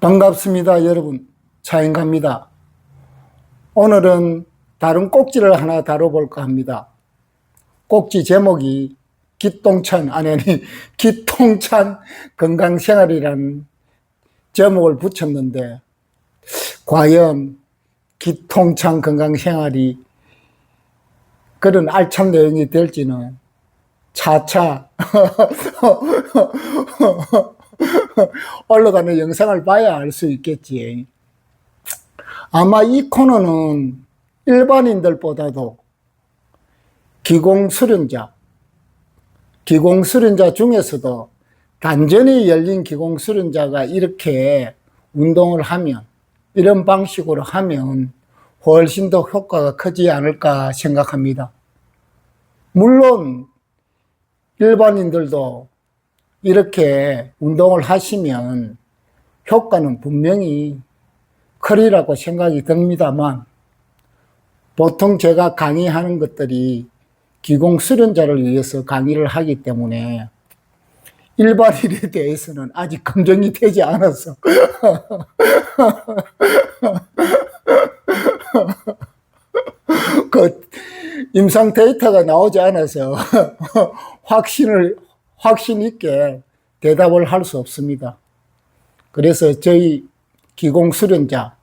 반갑습니다, 여러분. 차인갑니다. 오늘은 다른 꼭지를 하나 다뤄볼까 합니다. 꼭지 제목이 기똥찬 건강생활이라는 제목을 붙였는데, 과연 기똥찬 건강생활이 그런 알찬 내용이 될지는 차차 올라가는 영상을 봐야 알 수 있겠지. 아마 이 코너는 일반인들보다도 기공수련자 중에서도 단전이 열린 기공수련자가 이렇게 운동을 하면, 이런 방식으로 하면 훨씬 더 효과가 크지 않을까 생각합니다. 물론 일반인들도 이렇게 운동을 하시면 효과는 분명히 크리라고 생각이 듭니다만, 보통 제가 강의하는 것들이 기공수련자를 위해서 강의를 하기 때문에 일반인에 대해서는 아직 검증이 되지 않아서 그 임상 데이터가 나오지 않아서 확신 있게 대답을 할 수 없습니다. 그래서 저희 기공수련자,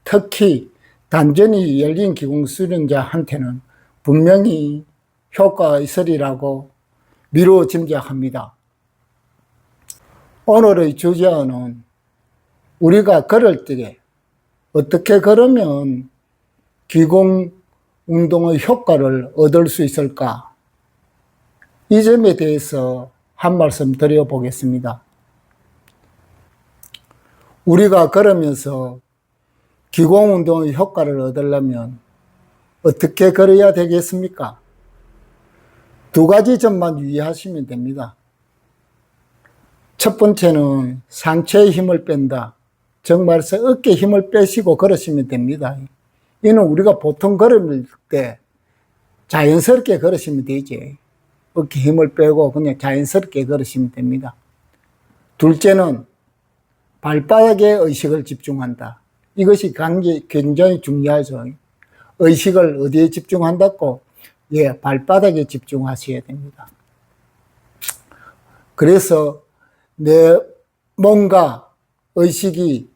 특히 단전이 열린 기공수련자한테는 분명히 효과가 있으리라고 미루어 짐작합니다. 오늘의 주제는 우리가 걸을 때 어떻게 걸으면 기공 운동의 효과를 얻을 수 있을까? 이 점에 대해서 한 말씀 드려보겠습니다. 우리가 걸으면서 기공 운동의 효과를 얻으려면 어떻게 걸어야 되겠습니까? 두 가지 점만 유의하시면 됩니다. 첫 번째는 상체에 힘을 뺀다. 정말서 어깨에 힘을 빼시고 걸으시면 됩니다. 이는 우리가 보통 걸을 때 자연스럽게 걸으시면 되지. 어깨에 힘을 빼고 그냥 자연스럽게 걸으시면 됩니다. 둘째는 발바닥에 의식을 집중한다. 이것이 굉장히 중요하죠. 의식을 어디에 집중한다고? 발바닥에 집중하셔야 됩니다. 그래서 내 몸과 의식이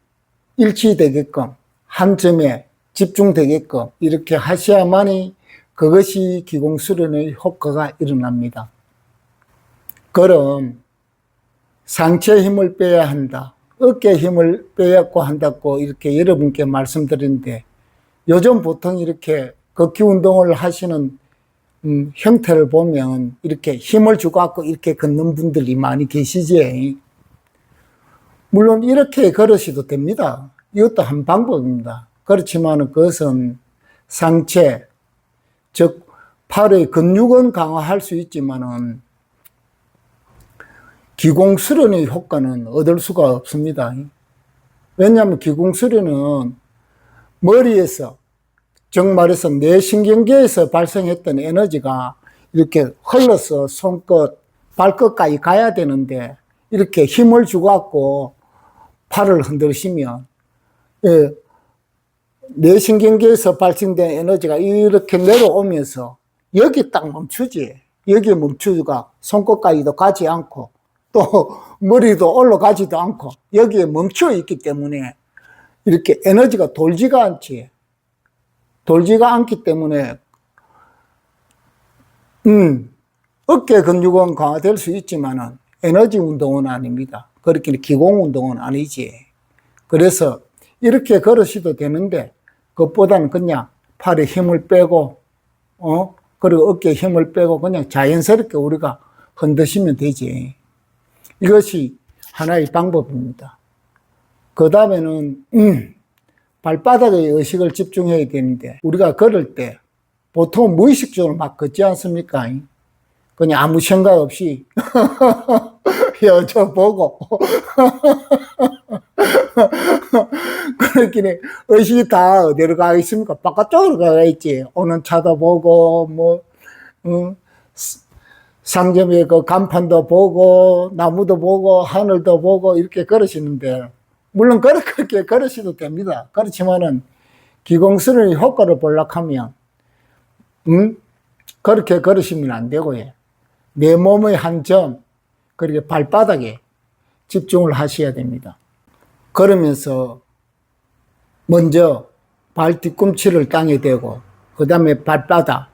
일치되게끔, 한 점에 집중되게끔 이렇게 하셔야만이 그것이 기공수련의 효과가 일어납니다. 그럼 상체에 힘을 빼야 한다, 어깨에 힘을 빼야고 한다고 이렇게 여러분께 말씀드리는데, 요즘 보통 이렇게 걷기 운동을 하시는 형태를 보면 이렇게 힘을 주고 갖고 이렇게 걷는 분들이 많이 계시지. 물론 이렇게 걸으셔도 됩니다. 이것도 한 방법입니다. 그렇지만 그것은 상체, 즉 팔의 근육은 강화할 수 있지만은 기공수련의 효과는 얻을 수가 없습니다. 왜냐하면 기공수련은 머리에서, 정말해서 뇌신경계에서 발생했던 에너지가 이렇게 흘러서 손끝, 발끝까지 가야 되는데, 이렇게 힘을 주고 갖고 팔을 흔들시면 뇌신경계에서 발생된 에너지가 이렇게 내려오면서 여기 딱 멈추지. 여기 멈추가 손끝까지도 가지 않고 또 머리도 올라가지도 않고 여기에 멈춰 있기 때문에 이렇게 에너지가 돌지가 않지. 돌지가 않기 때문에 어깨 근육은 강화될 수 있지만은 에너지 운동은 아닙니다. 그렇게 기공 운동은 아니지. 그래서 이렇게 걸으셔도 되는데, 그것보다는 그냥 팔에 힘을 빼고 그리고 어깨에 힘을 빼고 그냥 자연스럽게 우리가 흔드시면 되지. 이것이 하나의 방법입니다. 그 다음에는 발바닥에 의식을 집중해야 되는데, 우리가 걸을 때 보통 무의식적으로 막 걷지 않습니까? 그냥 아무 생각 없이 여저 보고 그렇긴 해. 의식이 다 어디로 가 있습니까? 바깥쪽으로 가 있지. 오는 차도 보고 상점에 그 간판도 보고 나무도 보고 하늘도 보고 이렇게 걸으시는데, 물론 그렇게 걸으셔도 됩니다. 그렇지만은 기공술의 효과를 보려고 하면 그렇게 걸으시면 안 되고요. 내 몸의 한 점, 그렇게 발바닥에 집중을 하셔야 됩니다. 그러면서 먼저 발 뒤꿈치를 땅에 대고, 그 다음에 발바닥,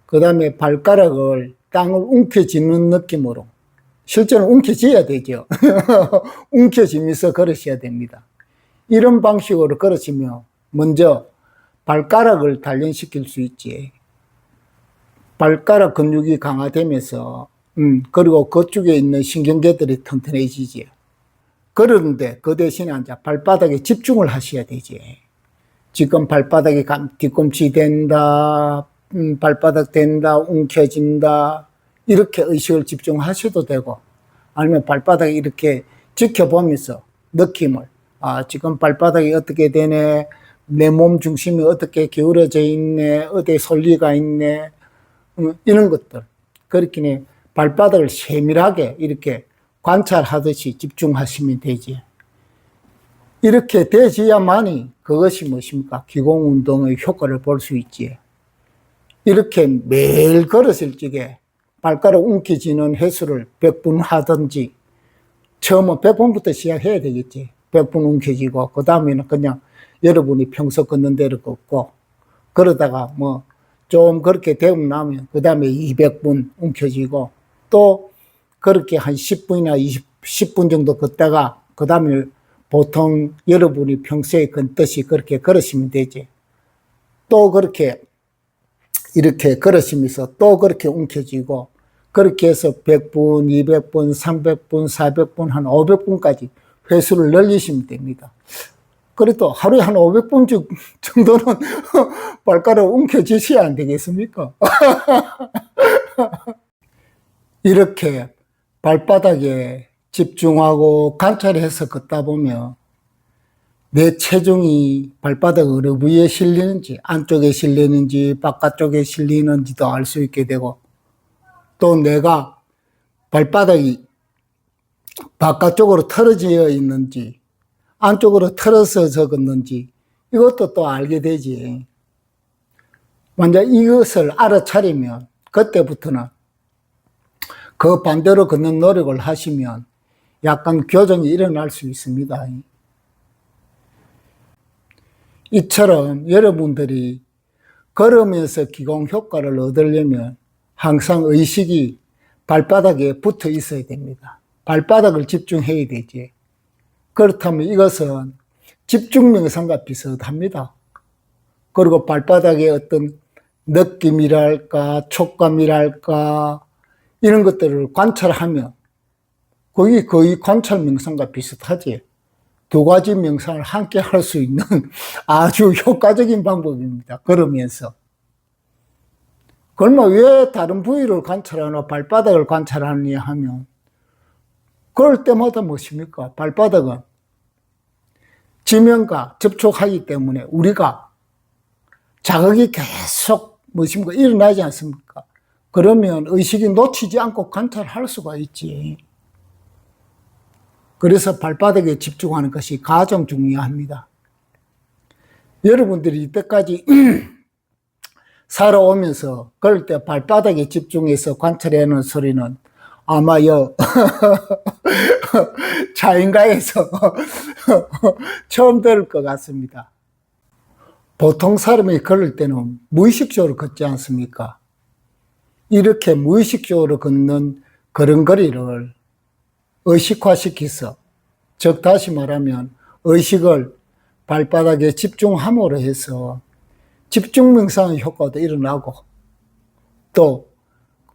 그 다음에 발가락을 땅을 움켜쥐는 느낌으로, 실제로 움켜쥐어야 되죠. 움켜쥐면서 걸으셔야 됩니다. 이런 방식으로 걸으시면 먼저 발가락을 단련시킬 수 있지. 발가락 근육이 강화되면서 그리고 그쪽에 있는 신경계들이 튼튼해지지. 그런데 그 대신에 이제 발바닥에 집중을 하셔야 되지. 지금 발바닥이 뒤꿈치 된다, 발바닥 된다, 움켜진다, 이렇게 의식을 집중하셔도 되고, 아니면 발바닥에 이렇게 지켜보면서 느낌을, 지금 발바닥이 어떻게 되네, 내 몸 중심이 어떻게 기울어져 있네, 어디에 솔리가 있네, 이런 것들. 그렇게 발바닥을 세밀하게 이렇게 관찰하듯이 집중하시면 되지. 이렇게 되지야만이 그것이 무엇입니까? 기공운동의 효과를 볼 수 있지. 이렇게 매일 걸었을 적에 발가락 움켜쥐는 횟수를 100분 하든지, 처음은 100분부터 시작해야 되겠지. 100분 움켜쥐고, 그 다음에는 그냥 여러분이 평소 걷는 대로 걷고, 그러다가 좀 그렇게 되고 나면, 그 다음에 200분 움켜쥐고, 또 그렇게 한 10분이나 10분 정도 걷다가, 그 다음에 보통 여러분이 평소에 걷듯이 그렇게 걸으시면 되지. 또 그렇게 이렇게 걸으시면서 또 그렇게 움켜쥐고, 그렇게 해서 100분, 200분, 300분, 400분, 한 500분까지 횟수를 늘리시면 됩니다. 그래도 하루에 한 500분 정도는 발가락 움켜쥐셔야 안 되겠습니까? 이렇게 발바닥에 집중하고 관찰해서 걷다 보면 내 체중이 발바닥 어느 부위에 실리는지, 안쪽에 실리는지 바깥쪽에 실리는지도 알 수 있게 되고, 또 내가 발바닥이 바깥쪽으로 틀어져 있는지 안쪽으로 틀어서 걷는지 이것도 또 알게 되지. 먼저 이것을 알아차리면 그때부터는 그 반대로 걷는 노력을 하시면 약간 교정이 일어날 수 있습니다. 이처럼 여러분들이 걸으면서 기공 효과를 얻으려면 항상 의식이 발바닥에 붙어 있어야 됩니다. 발바닥을 집중해야 되지. 그렇다면 이것은 집중 명상과 비슷합니다. 그리고 발바닥의 어떤 느낌이랄까 촉감이랄까 이런 것들을 관찰하면 거의 관찰 명상과 비슷하지. 두 가지 명상을 함께 할 수 있는 아주 효과적인 방법입니다. 걸으면서. 그러면 왜 다른 부위를 관찰하나 발바닥을 관찰하느냐 하면 그럴 때마다 무엇입니까? 발바닥은 지면과 접촉하기 때문에 우리가 자극이 계속 무엇입니까? 일어나지 않습니까? 그러면 의식이 놓치지 않고 관찰할 수가 있지. 그래서 발바닥에 집중하는 것이 가장 중요합니다. 여러분들이 이때까지 살아오면서 그럴 때 발바닥에 집중해서 관찰하는 소리는 아마요 자연가에서 처음 들을 것 같습니다. 보통 사람이 걸을 때는 무의식적으로 걷지 않습니까? 이렇게 무의식적으로 걷는 걸음걸이를 의식화시켜서, 즉 다시 말하면 의식을 발바닥에 집중함으로 해서 집중명상의 효과도 일어나고, 또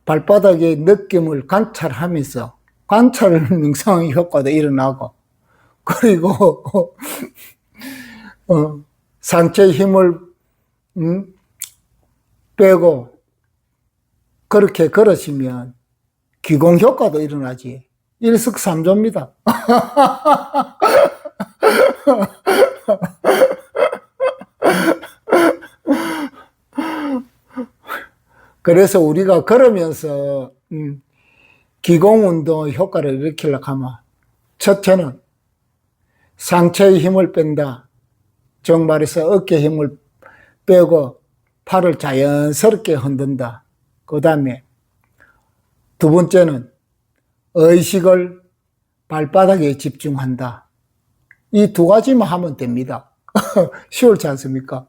발바닥의 느낌을 관찰하면서 관찰 명상의 효과도 일어나고, 그리고 상체의 힘을 빼고 그렇게 걸으시면 기공 효과도 일어나지. 일석삼조입니다. 그래서 우리가 걸으면서 기공운동 효과를 일으키려고 하면 첫째는 상체에 힘을 뺀다. 정말해서 어깨에 힘을 빼고 팔을 자연스럽게 흔든다. 그 다음에 두 번째는 의식을 발바닥에 집중한다. 이 두 가지만 하면 됩니다. 쉬울지 않습니까?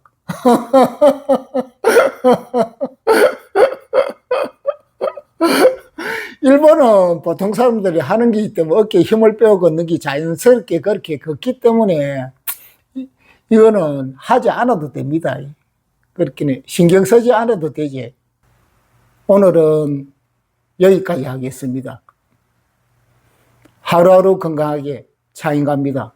일본은 보통 사람들이 하는 게 있기 때문에 어깨에 힘을 빼고 걷는 게 자연스럽게 그렇게 걷기 때문에 이거는 하지 않아도 됩니다. 그렇게 신경 쓰지 않아도 되지. 오늘은 여기까지 하겠습니다. 하루하루 건강하게 차인 갑니다.